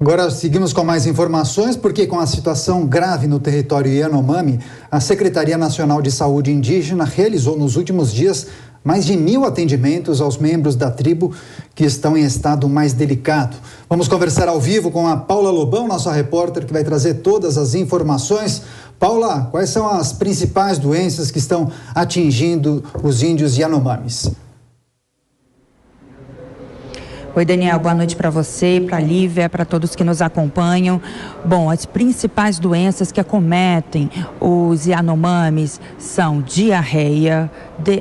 Agora seguimos com mais informações, porque com a situação grave no território Yanomami, a Secretaria Nacional de Saúde Indígena realizou nos últimos dias mais de 1.000 atendimentos aos membros da tribo que estão em estado mais delicado. Vamos conversar ao vivo com a Paula Lobão, nossa repórter, que vai trazer todas as informações. Paula, quais são as principais doenças que estão atingindo os índios Yanomamis? Oi, Daniel, boa noite para você, para a Lívia, para todos que nos acompanham. Bom, as principais doenças que acometem os Yanomamis são diarreia,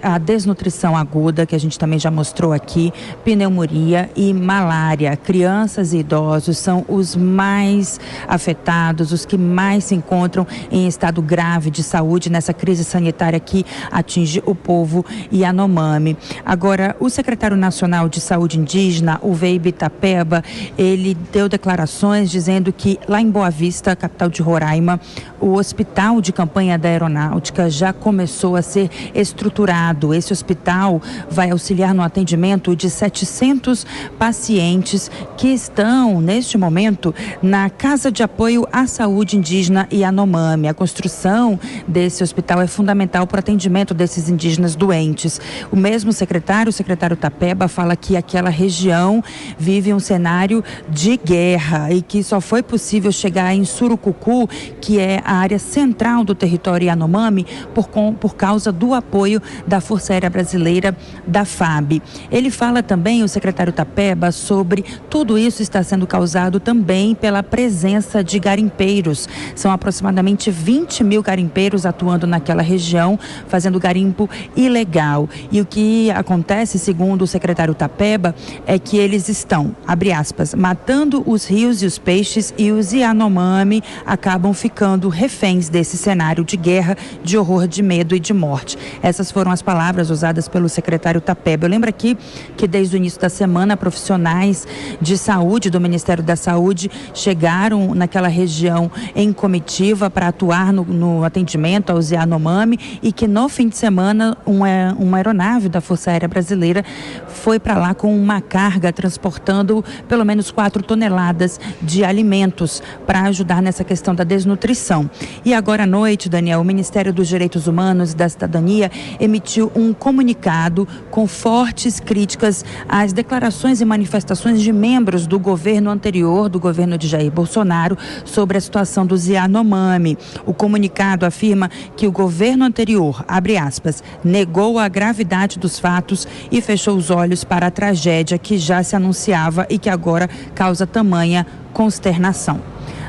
a desnutrição aguda, que a gente também já mostrou aqui, pneumonia e malária. Crianças e idosos são os mais afetados, os que mais se encontram em estado grave de saúde nessa crise sanitária que atinge o povo Yanomami. Agora, o secretário nacional de saúde indígena, o Veibe Tapeba, ele deu declarações dizendo que lá em Boa Vista, capital de Roraima, o hospital de campanha da aeronáutica já começou a ser estruturado. Esse hospital vai auxiliar no atendimento de 700 pacientes que estão, neste momento, na Casa de Apoio à Saúde Indígena Yanomami. A construção desse hospital é fundamental para o atendimento desses indígenas doentes. O mesmo secretário, o secretário Tapeba, fala que aquela região vive um cenário de guerra e que só foi possível chegar em Surucucu, que é a área central do território Yanomami, por causa do apoio da Força Aérea Brasileira, da FAB. Ele fala também, o secretário Tapeba, sobre tudo isso está sendo causado também pela presença de garimpeiros. São aproximadamente 20.000 garimpeiros atuando naquela região, fazendo garimpo ilegal. E o que acontece, segundo o secretário Tapeba, é que eles estão, abre aspas, matando os rios e os peixes, e os Yanomami acabam ficando reféns desse cenário de guerra, de horror, de medo e de morte. Essas foram as palavras usadas pelo secretário Tapeba. Eu lembro aqui que desde o início da semana, profissionais de saúde do Ministério da Saúde chegaram naquela região em comitiva para atuar no atendimento aos Yanomami, e que no fim de semana uma aeronave da Força Aérea Brasileira foi para lá com uma carga transportando pelo menos 4 toneladas de alimentos para ajudar nessa questão da desnutrição. E agora à noite, Daniel, o Ministério dos Direitos Humanos e da Cidadania emitiu um comunicado com fortes críticas às declarações e manifestações de membros do governo anterior, do governo de Jair Bolsonaro, sobre a situação dos Yanomami. O comunicado afirma que o governo anterior, abre aspas, negou a gravidade dos fatos e fechou os olhos para a tragédia que já se anunciava e que agora causa tamanha consternação.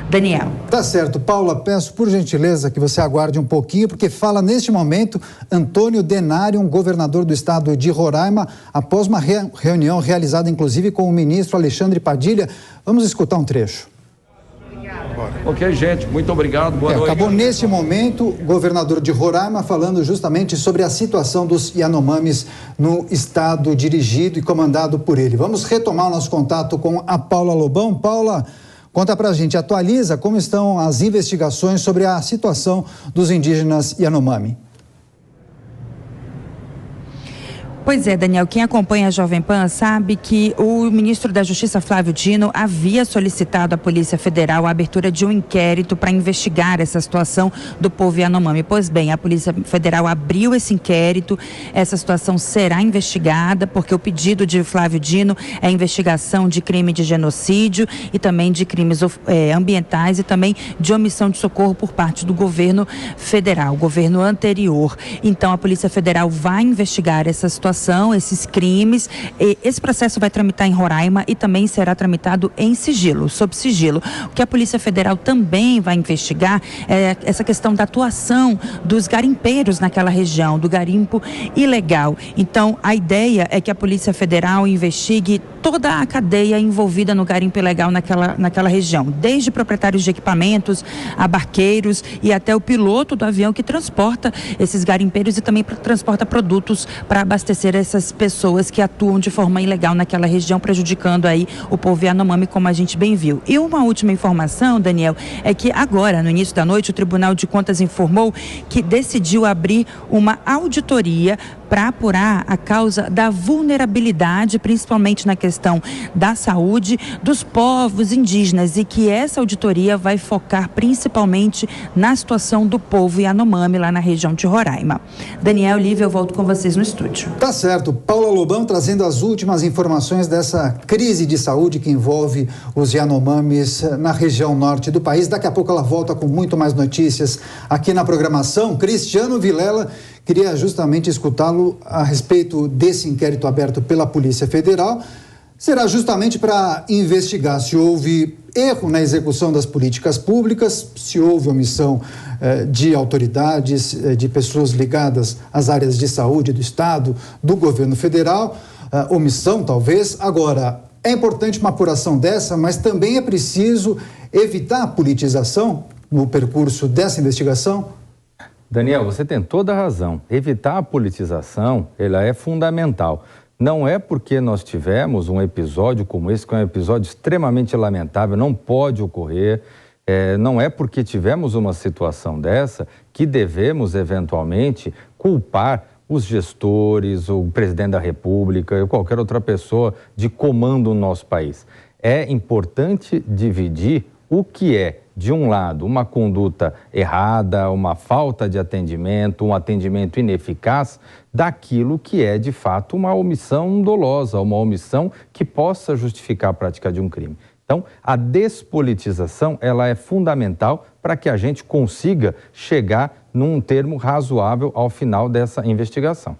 Daniel. Tá certo. Paula, peço por gentileza que você aguarde um pouquinho, porque fala neste momento Antônio Denário, governador do estado de Roraima, após uma reunião realizada inclusive com o ministro Alexandre Padilha. Vamos escutar um trecho. Ok, gente, muito obrigado, boa noite. Acabou neste momento o governador de Roraima falando justamente sobre a situação dos Yanomamis no estado dirigido e comandado por ele. Vamos retomar o nosso contato com a Paula Lobão. Paula, conta pra gente, atualiza como estão as investigações sobre a situação dos indígenas Yanomami. Pois é, Daniel, quem acompanha a Jovem Pan sabe que o ministro da Justiça, Flávio Dino, havia solicitado à Polícia Federal a abertura de um inquérito para investigar essa situação do povo Yanomami. Pois bem, a Polícia Federal abriu esse inquérito, essa situação será investigada, porque o pedido de Flávio Dino é a investigação de crime de genocídio e também de crimes ambientais e também de omissão de socorro por parte do governo federal, governo anterior. Então, a Polícia Federal vai investigar essa situação, esses crimes. Esse processo vai tramitar em Roraima e também será tramitado em sigilo, sob sigilo. O que a Polícia Federal também vai investigar é essa questão da atuação dos garimpeiros naquela região, do garimpo ilegal. Então, a ideia é que a Polícia Federal investigue toda a cadeia envolvida no garimpo ilegal naquela região, desde proprietários de equipamentos, a barqueiros e até o piloto do avião que transporta esses garimpeiros e também transporta produtos para abastecer essas pessoas que atuam de forma ilegal naquela região, prejudicando aí o povo Yanomami, como a gente bem viu. E uma última informação, Daniel, é que agora, no início da noite, o Tribunal de Contas informou que decidiu abrir uma auditoria para apurar a causa da vulnerabilidade, principalmente na questão da saúde dos povos indígenas, e que essa auditoria vai focar principalmente na situação do povo Yanomami lá na região de Roraima. Daniel, Lívia, eu volto com vocês no estúdio. Tá certo. Paula Lobão trazendo as últimas informações dessa crise de saúde que envolve os Yanomamis na região norte do país. Daqui a pouco ela volta com muito mais notícias aqui na programação. Cristiano Vilela, queria justamente escutá-lo a respeito desse inquérito aberto pela Polícia Federal. Será justamente para investigar se houve erro na execução das políticas públicas, se houve omissão de autoridades, de pessoas ligadas às áreas de saúde do Estado, do governo federal, omissão talvez. Agora, é importante uma apuração dessa, mas também é preciso evitar a politização no percurso dessa investigação? Daniel, você tem toda a razão. Evitar a politização, ela é fundamental. Não é porque nós tivemos um episódio como esse, que é um episódio extremamente lamentável, não pode ocorrer. Não é porque tivemos uma situação dessa que devemos, eventualmente, culpar os gestores, o presidente da República ou qualquer outra pessoa de comando no nosso país. É importante dividir o que é, de um lado, uma conduta errada, uma falta de atendimento, um atendimento ineficaz, daquilo que é, de fato, uma omissão dolosa, uma omissão que possa justificar a prática de um crime. Então, a despolitização, ela é fundamental para que a gente consiga chegar num termo razoável ao final dessa investigação.